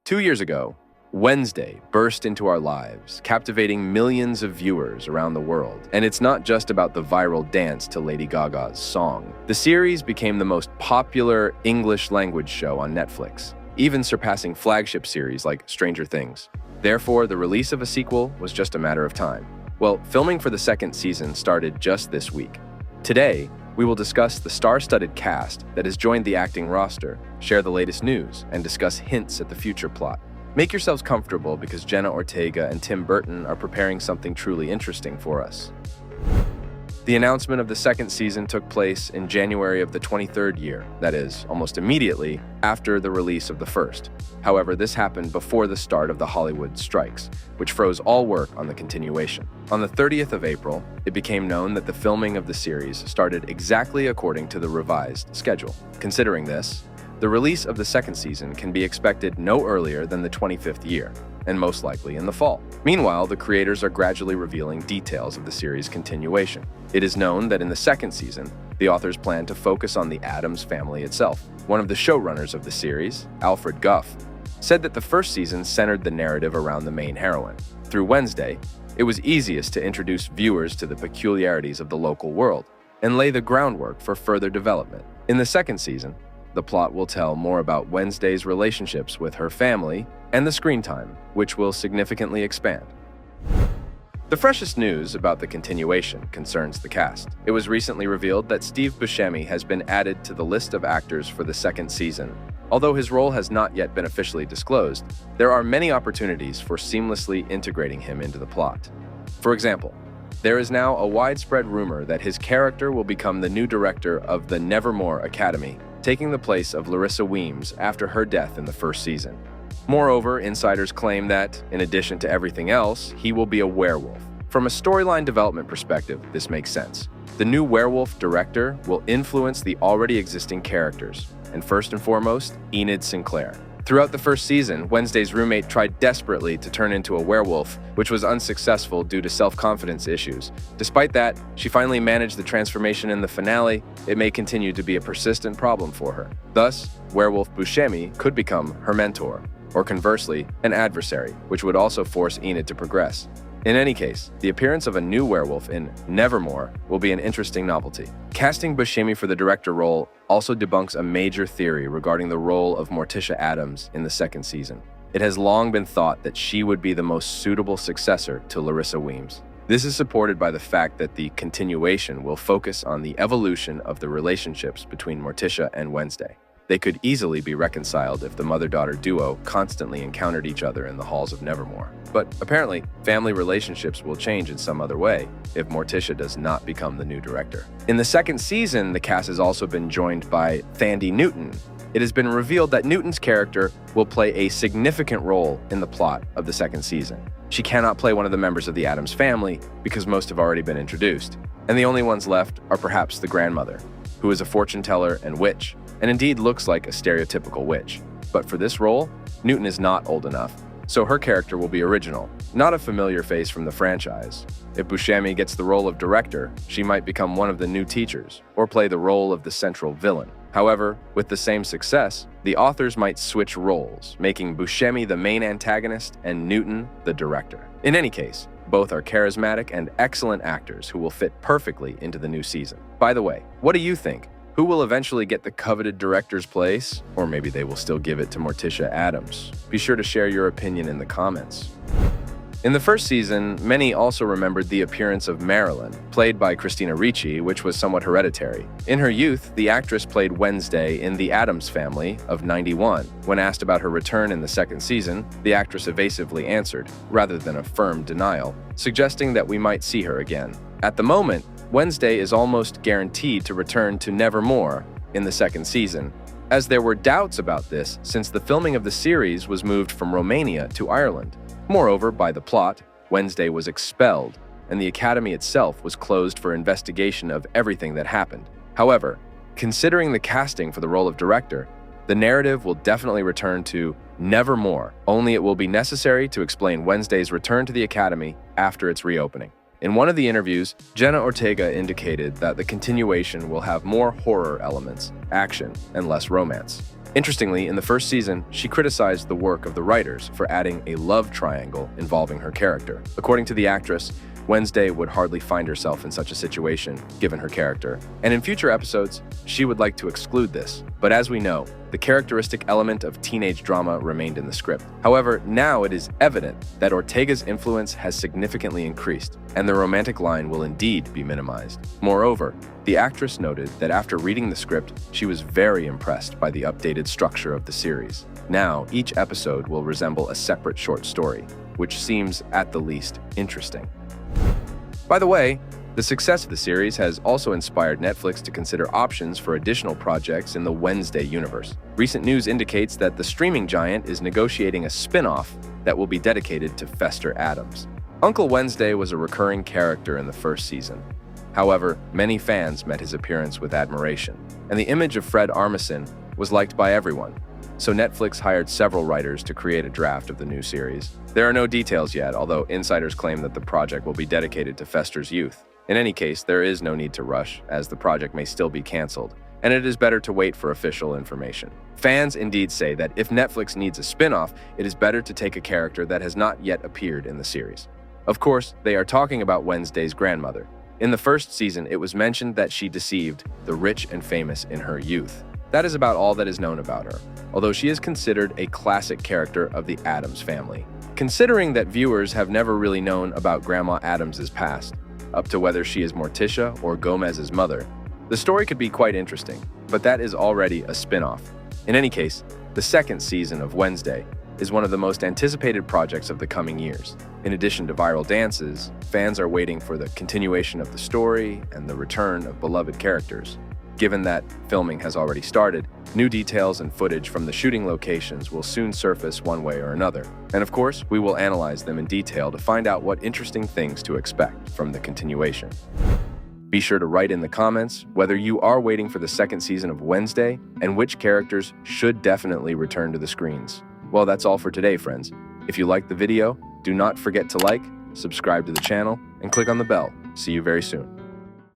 2 years ago, Wednesday burst into our lives, captivating millions of viewers around the world. And it's not just about the viral dance to Lady Gaga's song. The series became the most popular English-language show on Netflix, even surpassing flagship series like Stranger Things. Therefore, the release of a sequel was just a matter of time. Well, filming for the second season started just this week. Today, we will discuss the star-studded cast that has joined the acting roster, share the latest news, and discuss hints at the future plot. Make yourselves comfortable because Jenna Ortega and Burton are preparing something truly interesting for us. The announcement of the second season took place in January of the 23rd year, that is, almost immediately after the release of the first. However, this happened before the start of the Hollywood strikes, which froze all work on the continuation. On the 30th of April, it became known that the filming of the series started exactly according to the revised schedule. Considering this, the release of the second season can be expected no earlier than the 25th year, and most likely in the fall. Meanwhile, the creators are gradually revealing details of the series' continuation. It is known that in the second season, the authors plan to focus on the Addams family itself. One of the showrunners of the series, Alfred Gough, said that the first season centered the narrative around the main heroine. Through Wednesday, it was easiest to introduce viewers to the peculiarities of the local world and lay the groundwork for further development. In the second season, the plot will tell more about Wednesday's relationships with her family and the screen time, which will significantly expand. The freshest news about the continuation concerns the cast. It was recently revealed that Steve Buscemi has been added to the list of actors for the second season. Although his role has not yet been officially disclosed, there are many opportunities for seamlessly integrating him into the plot. For example, there is now a widespread rumor that his character will become the new director of the Nevermore Academy, taking the place of Larissa Weems after her death in the first season. Moreover, insiders claim that, in addition to everything else, he will be a werewolf. From a storyline development perspective, this makes sense. The new werewolf director will influence the already existing characters, and first and foremost, Enid Sinclair. Throughout the first season, Wednesday's roommate tried desperately to turn into a werewolf, which was unsuccessful due to self-confidence issues. Despite that, she finally managed the transformation in the finale. It may continue to be a persistent problem for her. Thus, werewolf Buscemi could become her mentor, or conversely, an adversary, which would also force Enid to progress. In any case, the appearance of a new werewolf in Nevermore will be an interesting novelty. Casting Buscemi for the director role also debunks a major theory regarding the role of Morticia Addams in the second season. It has long been thought that she would be the most suitable successor to Larissa Weems. This is supported by the fact that the continuation will focus on the evolution of the relationships between Morticia and Wednesday. They could easily be reconciled if the mother-daughter duo constantly encountered each other in the halls of Nevermore. But apparently, family relationships will change in some other way if Morticia does not become the new director. In the second season, the cast has also been joined by Thandie Newton. It has been revealed that Newton's character will play a significant role in the plot of the second season. She cannot play one of the members of the Addams family because most have already been introduced, and the only ones left are perhaps the grandmother, who is a fortune teller and witch, and indeed looks like a stereotypical witch. But for this role, Newton is not old enough, so her character will be original, not a familiar face from the franchise. If Buscemi gets the role of director, she might become one of the new teachers, or play the role of the central villain. However, with the same success, the authors might switch roles, making Buscemi the main antagonist and Newton the director. In any case, both are charismatic and excellent actors who will fit perfectly into the new season. By the way, what do you think? Who will eventually get the coveted director's place? Or maybe they will still give it to Morticia Addams. Be sure to share your opinion in the comments. In the first season, many also remembered the appearance of Marilyn, played by Christina Ricci, which was somewhat hereditary. In her youth, the actress played Wednesday in The Addams Family of '91. When asked about her return in the second season, the actress evasively answered, rather than a firm denial, suggesting that we might see her again. At the moment, Wednesday is almost guaranteed to return to Nevermore in the second season, as there were doubts about this since the filming of the series was moved from Romania to Ireland. Moreover, by the plot, Wednesday was expelled, and the academy itself was closed for investigation of everything that happened. However, considering the casting for the role of director, the narrative will definitely return to Nevermore, only it will be necessary to explain Wednesday's return to the academy after its reopening. In one of the interviews, Jenna Ortega indicated that the continuation will have more horror elements, action, and less romance. Interestingly, in the first season, she criticized the work of the writers for adding a love triangle involving her character. According to the actress, Wednesday would hardly find herself in such a situation, given her character, and in future episodes, she would like to exclude this. But as we know, the characteristic element of teenage drama remained in the script. However, now it is evident that Ortega's influence has significantly increased, and the romantic line will indeed be minimized. Moreover, the actress noted that after reading the script, she was very impressed by the updated structure of the series. Now, each episode will resemble a separate short story, which seems, at the least, interesting. By the way, the success of the series has also inspired Netflix to consider options for additional projects in the Wednesday universe. Recent news indicates that the streaming giant is negotiating a spin-off that will be dedicated to Fester Addams. Uncle Wednesday was a recurring character in the first season. However, many fans met his appearance with admiration, and the image of Fred Armisen was liked by everyone. So Netflix hired several writers to create a draft of the new series. There are no details yet, although insiders claim that the project will be dedicated to Fester's youth. In any case, there is no need to rush, as the project may still be canceled, and it is better to wait for official information. Fans indeed say that if Netflix needs a spin-off, it is better to take a character that has not yet appeared in the series. Of course, they are talking about Wednesday's grandmother. In the first season, it was mentioned that she deceived the rich and famous in her youth. That is about all that is known about her, although she is considered a classic character of the Addams family. Considering that viewers have never really known about Grandma Addams' past, up to whether she is Morticia or Gomez's mother, the story could be quite interesting, but that is already a spin-off. In any case, the second season of Wednesday is one of the most anticipated projects of the coming years. In addition to viral dances, fans are waiting for the continuation of the story and the return of beloved characters. Given that filming has already started, new details and footage from the shooting locations will soon surface one way or another. And of course, we will analyze them in detail to find out what interesting things to expect from the continuation. Be sure to write in the comments whether you are waiting for the second season of Wednesday and which characters should definitely return to the screens. Well, that's all for today, friends. If you liked the video, do not forget to like, subscribe to the channel, and click on the bell. See you very soon.